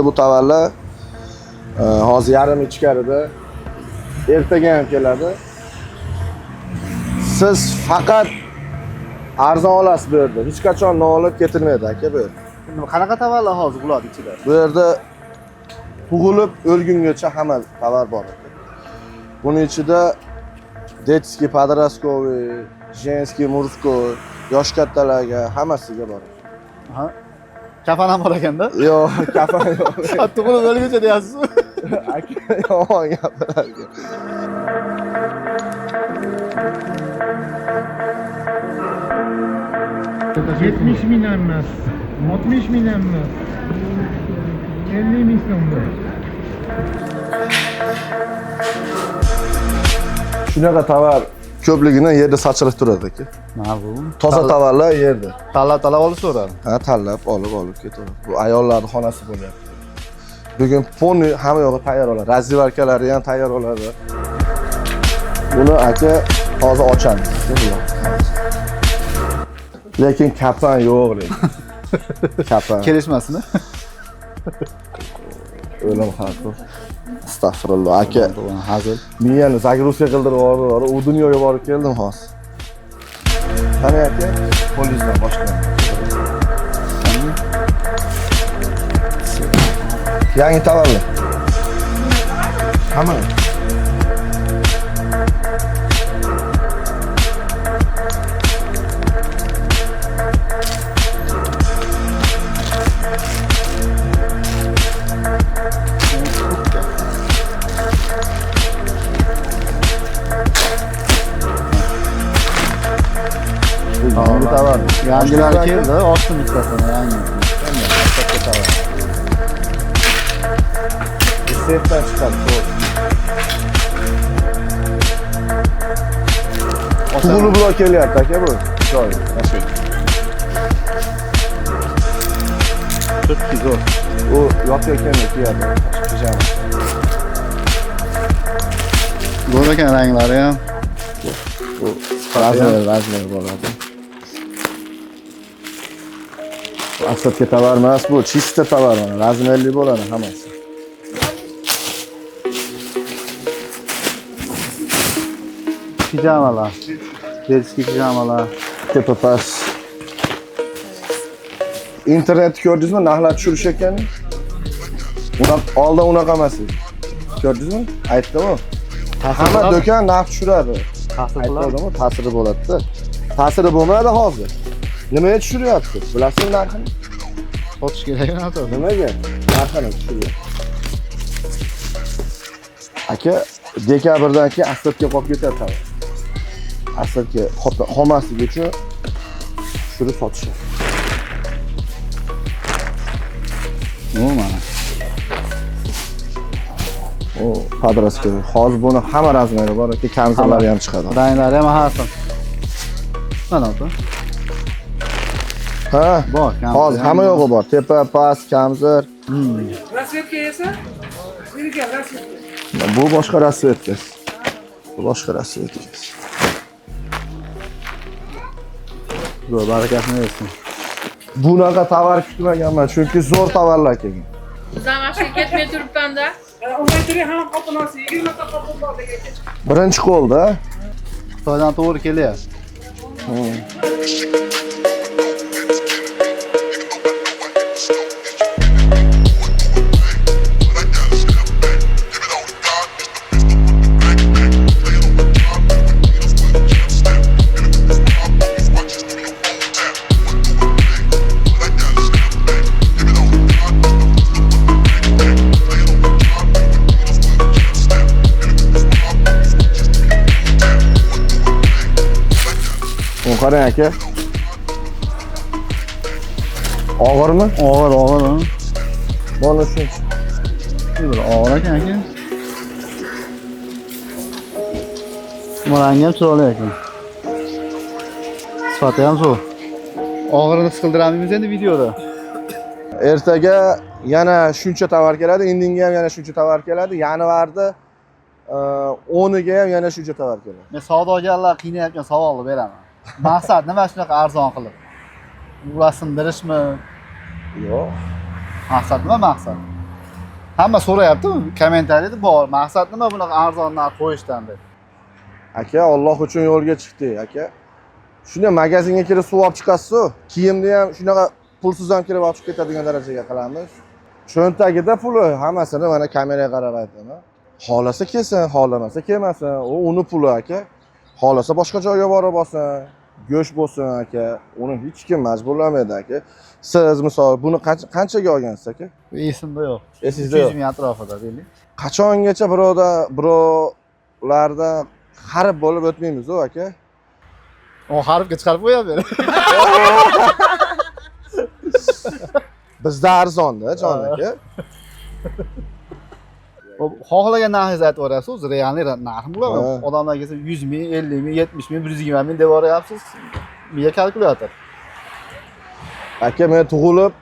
Bu tavallar hozir yarim ichkarida, ertaga ham keladi. Siz faqat arzon olasiz bu yerda. Hech qachon nolib ketilmaydi aka bu yerda. Qanaqa tavallar hozir bularning ichida? Bu yerda tug'ilib o'lgungacha hamma tovar bor. Buning ichida детский, подростковый, женский, мужской, yosh kattalarga hammasiga bor. Aha. Kafan ham bor ekanda? Yo'q, kafan yo'q. Tug'ilib o'lguncha deyapsiz. Aka, yomon gaplarga. Yetmiş bin emas, 60 bin emas, 50 bin so'mda. Shunaqa tovar ko'pligidan yerda sochilib turadi aka. Nima bu? Toza tovarlar yerda. Tanlab olaveradi. Ha, tanlab olib ketadi. Bu ayollarning xonasi bo'lyapti. Bugun poni hamma yog'i tayyor bo'ladi. Razzivarkalari ham tayyor bo'ladi. Buni aka hozir ochamiz. Lekin kapan yo'q lekin. Kapan. Kelishmasmi? O'lim xavfi. Astagfirullah aka. Hazil. Miyani zagruzka qildirib yubordi. U dunyoga borib keldim hozir. Qani aka? Polizdan boshlaymiz. Yangi tovarlar. Hamma. Yangi tovar. Yangilar keldi, ochdim bittasini yangi. Katta tovar. Setdan chiqadi. Tug'iliblar kelyapti aka bu. Joy. Mashina. Çok güzel. U yotayotganda kiyadi. Pijama. Zo'r ekan ranglari ham. Bu razmer bo'ladi. Asabga tovar emas, bu chista tovar, razmerli bo'ladi hammasi. Pijamalar. Детский pijamalar. Tepapas. İnternet ko'rdingizmi? Narxlar tushirish ekan. Oldin unaqa emas edi. Ko'rdingizmi? Aytdim-ku. Hamma do'kon narx tushiradi. Aytdim-ku, ta'siri bo'ladi-da. Ta'siri bo'lmadi hozir. Nimaga tushiryapti? Bilasizmi narxini? Sotish kerakmi hozir? Nimaga? Narxini tushiryapti. Aka, dekabrdan keyin asabga qolib ketadi. Asabga xolmasligi uchun tushirib sotishadi. Mana. O padraska. Hozir buni hamma razmeri bor, kamzalari ham chiqadi. Ranglari ham har xil. Mana bu. Ha, bor. Hozir hamma yo'g'i bor. Tepa, past, kamzir. Rasvetka esa, nega rasvetka? Bu boshqa rasvetka. Bu boshqa rasvetka. Zo'r, barakasini bersin. Bunaqa tovar kutmaganman, chunki zo'r tovarlar kelgan. Bizdan vaqtga ketmay turibman-da. Unaytiri ham qo'pinosi 20 ta qopib bor degan. Birinchi qo'lda. Xitoydan to'g'ri kelyapti. Qarang aka. Og'irmi? Og'ir. Mana shuncha. Bir og'ir ekan aka. Rangi ham chiroyli ekan. Sifati ham zo'r. Og'irini his qildiramiz endi videoda. Ertaga yana shuncha tovar keladi, indinga ham yana shuncha tovar keladi, yanvarda 10iga ham yana shuncha tovar keladi. Men savdogarlar qiynayotgan savolni beraman. Maqsad nima shunaqa arzon qilib? Urasindirishmi? Yo'q. Maqsad nima maqsad? Hamma so'rayapti kommentariyada bor. Maqsad nima bunaqa arzon narx qo'yishdan deb. Aka, Alloh uchun yo'lga chiqdik, aka. Shunday magazinga kirib suv olib chiqasiz-ku, kiyimni ham shunaqa pulsiz ham kirib olib ketadigan darajaga qilamiz. Cho'ntagida puli hammasini mana kameraga qarab aytaman. Xolasa kelsin, xohlamasa kelmasin. U uni puli aka. Xolasa boshqa joyga borib olsin, go'sht bo'lsin aka. Uni hech kim majburlamaydi aka. Siz misol buni qanchaga olgansiz aka? Esimda yo'q. Esingizda yo'q. 300 ming atrofida deylik. Qachongacha birovlarda xarib bo'lib o'tmaymiz-ku aka. O harfga chiqarib qo'yaver. Bizda arzonda, jon aka. Xohlagan narxingizni aytib yuborasiz, o'zi realniy narx bo'ladi. Odamlar kelsa 100 ming, 50 ming, 70 ming, 120 ming deb yuboryapsiz. Miya kalkulyator. Aka, men tug'ilib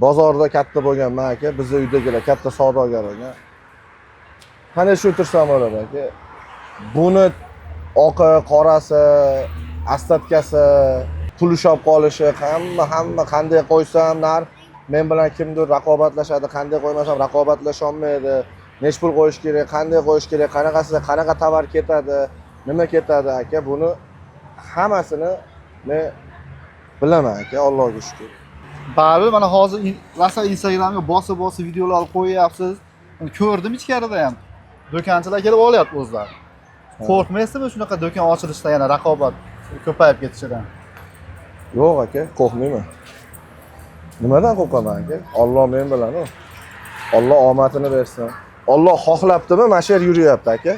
bozorda katta bo'lganman aka. Bizning uydagilar katta savdogar ekan. Qani shu tursam bo'ladi aka. Buni oqi, qorasi, astatkasi, pul ushlab qolishi, hamma qanday qo'ysam narx men bilan kimdir raqobatlashadi, qanday qo'ymasam raqobatlasha olmaydi. Nech pul qo'yish kerak, qanday qo'yish kerak, qanaqa tovar ketadi, nima ketadi aka, buni hammasini men bilaman aka, Allohga shukr. Baribir mana hozir rasul Instagramga bosib videolar qo'yyapsiz. Ko'rdim ichkarida ham. Do'konchilar kelib olyapti o'zlari. Qo'rqmaysizmi shunaqa do'kon ochilishda yana raqobat ko'payib ketishidan? Yo'q aka, qo'rqmayman. Nimadan qo'rqaman aka? Alloh men bilan. Alloh omadini bersin. Alloh xohlabdimi, mana shu yer yuryapti aka.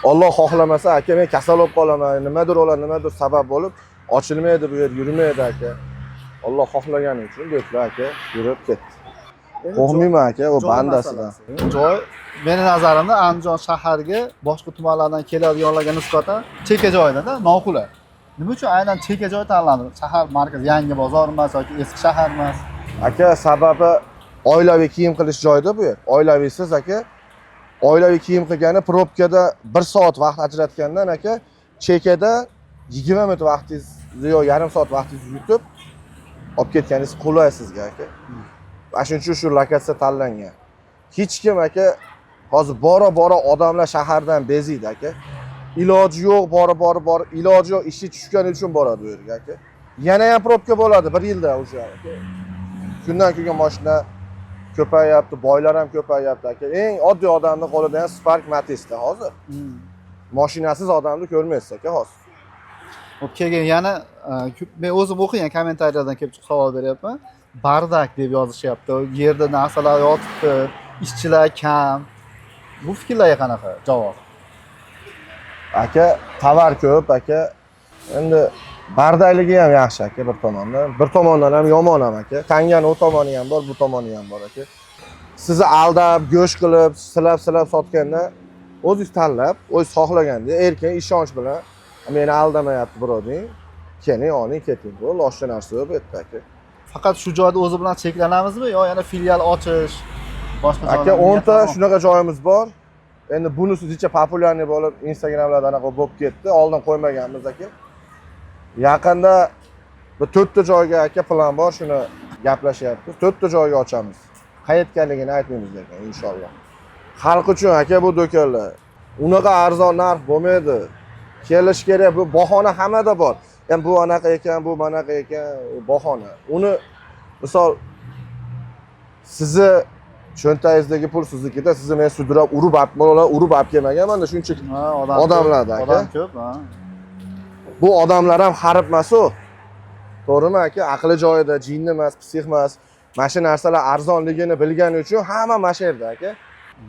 Alloh xohlamasa aka men kasal bo'lib qolaman, nimadir sabab bo'lib ochilmaydi bu yer, yurmaydi aka. Alloh xohlagani uchun deblar aka, yurib ketdi. Qo'rqmayman aka, u bandasidan. Joy meni nazarimda Andijon shaharga boshqa tumanlardan keladiganlarga nisbatan chekka joyda-da, noqulay. Nima uchun aynan chekka joy tanlandi? Shahar markazi, yangi bozor emas yoki eski shahar emas? Aka, sababi oilaviy kiyim qilish joyida bu yer. Oilaviysiz aka. Oilaviy kiyim qilgani probkada 1 soat vaqt ajratgandan aka, chekkada 20 minut vaqtingiz yoki yarim soat vaqtingizni yutib olib ketganingiz qulay sizga aka. Shuning uchun shu lokatsiya tanlangan. Hech kim aka hozir bora odamlar shahardan beziydi aka. Iloji yo'q, bora iloji yo'q, ishi tushgani uchun boradi bu yerga aka. Yana ham probka bo'ladi 1 yilda o'sha aka. Kundan kunga mashina ko'payapti, boylar ham ko'payapti aka. Eng oddiy odamning qo'lida ham Spark Matiz'da hozir. Mashinasiz odamni ko'rmaysiz aka hozir. Keyin yana men o'zim o'qigan kommentariyalardan kelib chiqib savol beryapman. Bardak deb yozishyapti. Yerda narsalar yotibdi, ishchilar kam. Bu fikrlarga qanaqa javob? Aka, tovar ko'p aka. Endi bardayligi ham yaxshi aka bir tomondan. Bir tomondan ham yomon ham aka. Tangani o tomoni ham bor, bu tomoni ham bor aka. Sizni aldab, go'sht qilib, silab sotganda o'zingiz tanlab, o'zingiz xohlaganda erkin ishonch bilan meni aldamayapti biroding. Keling, oling, keting. Bu loshcha narsa yo'q bu yerda aka. Faqat shu joyda o'zi bilan cheklanamizmi yo yana filial ochish boshqa joylarda? Aka, 10 ta shunaqa joyimiz bor. Endi bunisi juda populyarniy bo'lib, Instagramlarda anaqa bo'lib ketdi. Oldin qo'ymaganmiz aka. Yaqinda bir 4 ta joyga aka plan bor, shuni gaplashyapmiz. 4 ta joyga ochamiz. Qayergaligini aytmaymiz lekin inshaalloh. Xalq uchun aka bu do'konlar. Unaqa arzon narx bo'lmaydi. Kelish kerak, bu bahona hammada bor. Ham bu anaqa ekan, bu manaqa ekan, bahona. Uni misol sizni cho'ntagingizdagi pul siznikida, sizni men sudrab urib olib kelmaganman-da, shunchaki odamlarda aka. Odam ko'p, ha. Bu odamlar ham xarib emas-ku. To'g'rimi aka? Aqli joyida, jinni emas, psix emas. Mana shu narsalar arzonligini bilgani uchun hamma mana shu yerda aka.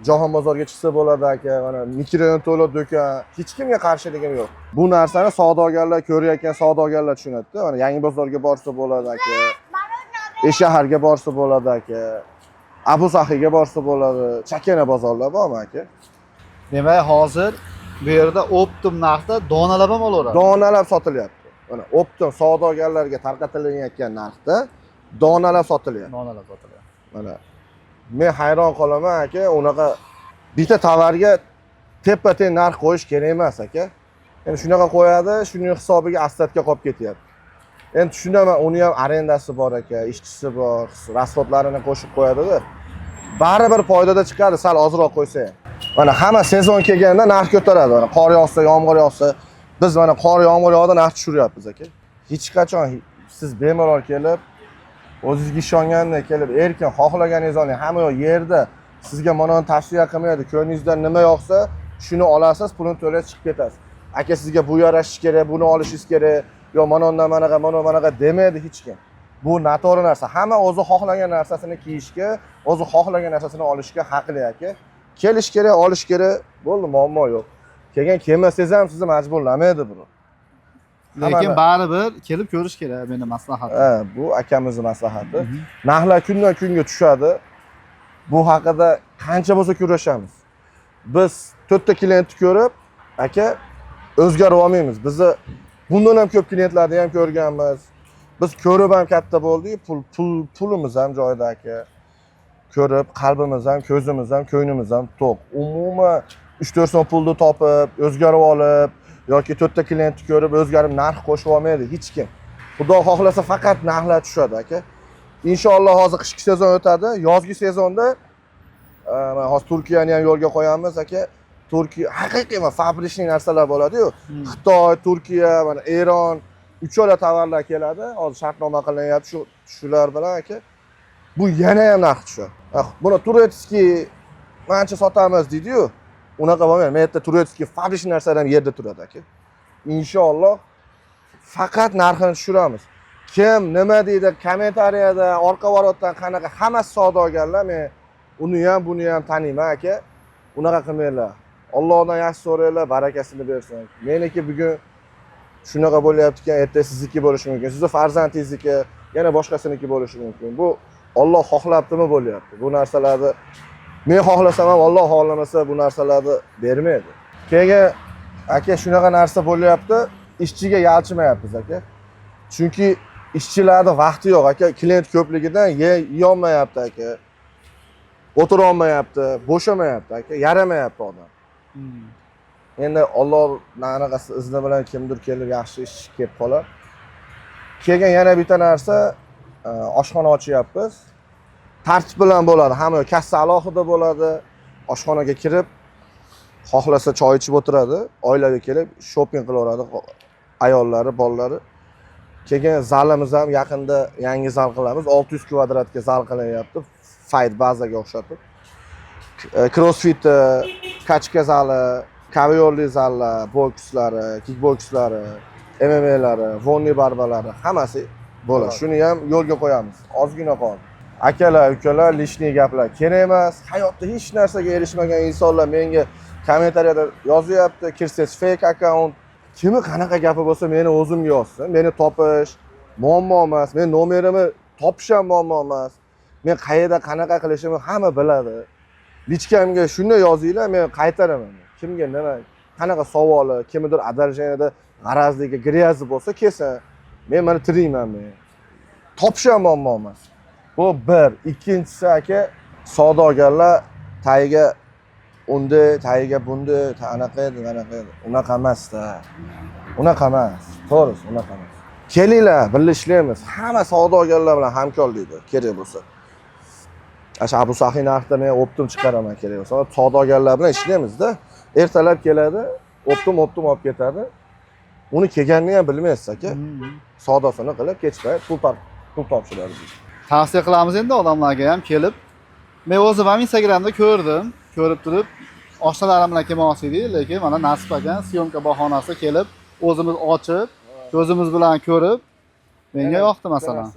Jahon bozorga chiqsa bo'ladi aka, mana mikrorayon to'la do'kon, hech kimga qarshiligim yo'q. Bu narsani savdogarlar ko'rayotgan savdogarlar tushunadi-da. Mana yangi bozorga borsa bo'ladi aka. Shaharga borsa bo'ladi aka. Abu Sahiga borsa bo'ladi. Chakana bozorlar bormi aka? Demak, hozir bu yerda optim narxda donalab ham olaveradi. Donalab sotilyapti. Mana optim savdogarlarga tarqatilayotgan narxda donalab sotilyapti. Donalab sotilyapti. Mana men hayron qolaman aka, unaqa bitta tovarga teppa-teng narx qo'yish kerak emas aka. Endi shunaqa qo'yadi, shuning hisobiga ostatga qolib ketyapti. Endi tushunaman, uni ham arendasi bor aka, ishchisi bor, rasxodlarini qo'shib qo'yadi-da. baribir foydada chiqadi, sal ozroq qo'ysa ham. Mana hamma sezon kelganda narx ko'taradi. Mana qor yog'sa, yomg'ir yog'sa, biz mana qor yomg'ir yog'da narx tushiryapmiz aka. Hech qachon siz bemalol kelib, o'zingizga ishonganda kelib, erkin xohlaganingizni oling. Hamma yerda sizga mana tavsiya qilmaydi. Ko'nglingizdan nima yoqsa, shuni olasiz, pulini to'laysiz, chiqib ketasiz. Aka sizga bu yarashish kerak, buni olishingiz kerak, yo mana undan manaqa demaydi hech kim. Bu noto'g'ri narsa. Hamma o'zi xohlagan narsasini kiyishga, o'zi xohlagan narsasini olishga haqli aka. Kelish kerak, olish kerak, bo'ldi, muammo yo'q. Kelmasangiz ham sizni majburlamaydi bu. Lekin baribir kelib ko'rish kerak, meni maslahatim. Ha, bu akamizning maslahati. Narxlar kundan kunga tushadi. Bu haqida qancha bo'lsa kurashamiz. Biz 4 ta klientni ko'rib, aka o'zgarib olmaymiz. Bizni bundan ham ko'p klientlarni ham ko'rganmiz. Biz ko'rib ham katta bo'ldik, pulimiz ham joyida aka. Ko'rib, qalbimiz ham, ko'zimiz ham, ko'nglimiz ham to'q. Umuman 3-4 so'm pulni topib, o'zgarib olib yoki 4 ta klientni ko'rib, o'zgarib narx qo'shib olmaydi hech kim. Xudo xohlasa faqat narxlar tushadi aka. Inshaalloh hozir qishki sezon o'tadi, yozgi sezonda mana hozir Turkiyani ham yo'lga qo'yamiz aka. Turkiya haqiqiy fabrikniy narsalar bo'ladi-yu. Xitoy, Turkiya, mana Eron, uchala tovarlar keladi. Hozir shartnoma qilinyapti shular bilan aka. Bu yana ham narx tushadi. Buni Turetskiy mancha sotamiz deydi-yu. Unaqa bo'lmaydi. Men yerda Turetskiy fabrikniy narsalar ham yerda turadi aka. Inshaalloh faqat narxini tushiramiz. Kim nima deydi kommentariyada, orqa varotdan qanaqa hammasi savdogarlar, men uni ham buni ham taniyman aka. Unaqa qilmanglar. Allohdan yaxshi so'ranglar, barakasini bersin. Meniki bugun shunaqa bo'lyapti-ekan, ertaga sizniki bo'lishi mumkin. Sizning farzandingizniki, yana boshqasiniki bo'lishi mumkin. Bu Alloh xohlabdimi bo'lyapti. Bu narsalarni men xohlasam ham Alloh xohlamasa bu narsalarni bermaydi. Keyin aka shunaqa narsa bo'lyapti, ishchiga yalchimayapmiz aka. Chunki ishchilarning vaqti yo'q aka, klient ko'pligidan yeyolmayapti aka. O'tira olmayapti, bo'shamayapti aka, yaramayapti odam. Endi Alloh anaqasi izni bilan kimdir kelib yaxshi ish kelib qolar. Keyin yana bitta narsa, oshxona ochyapmiz. Tartib bilan bo'ladi, hamma kassa alohida bo'ladi. Oshxonaga kirib, xohlasa choy ichib o'tiradi, oilaga kelib shopping qilaveradi, ayollari, bolalari. Keyin zalimiz ham yaqinda yangi zal qilamiz. 600 kvadratga zal qilinyapti. Fight bazaga o'xshatib. Crossfit, kachka zali, kaviyorli zallar, bokslari, kickbokslari, MMA'lari, vonni barbalari hammasi bo'ladi. Shuni ham yo'lga qo'yamiz. Ozgina qoldi. Akalar, ukalar, lishniy gaplar kerak emas. Hayotda hech narsaga erishmagan insonlar menga kommentariyada yozyapti, kirsangiz fake account. Kimi qanaqa gapi bo'lsa meni o'zimga yozsin. Meni topish muammo emas. Men nomerimni topish ham muammo emas. Men qayerda qanaqa qilishimni hamma biladi. Lichkamga shunday yozinglar, men qaytaraman. Kimga nima, qanaqa savoli, kimdir adaljaniyada g'arazligi, gryazi bo'lsa kelsin. Men mana tiriyman men. Topish ham muammo emas. Bu bir, ikkinchisi aka, savdogarlar tagiga unda, tagiga bunda, anaqa edi, anaqa edi. Unaqa emas-da. Unaqa emas. To'g'ri, unaqa emas. Kelinglar, birga ishlaymiz. Hamma savdogarlar bilan hamkorlikda kerak bo'lsa. Asha Abu Sahiy narxda men optim chiqaraman kerak bo'lsa, savdogarlar bilan ishlaymiz-da. Ertalab keladi, optim olib ketadi. Uni kelganini ham bilmaysiz aka. Savdosini qilib kechpay pul topshiradi. Tavsiya qilamiz endi odamlarga ham kelib. Men o'zim ham Instagramda ko'rdim, ko'rib turib oshnalarim bilan kelmoqchi edik, lekin mana nasib ekan syomka bahonasida kelib, o'zimiz ochib, ko'zimiz bilan ko'rib menga yoqdi masalan.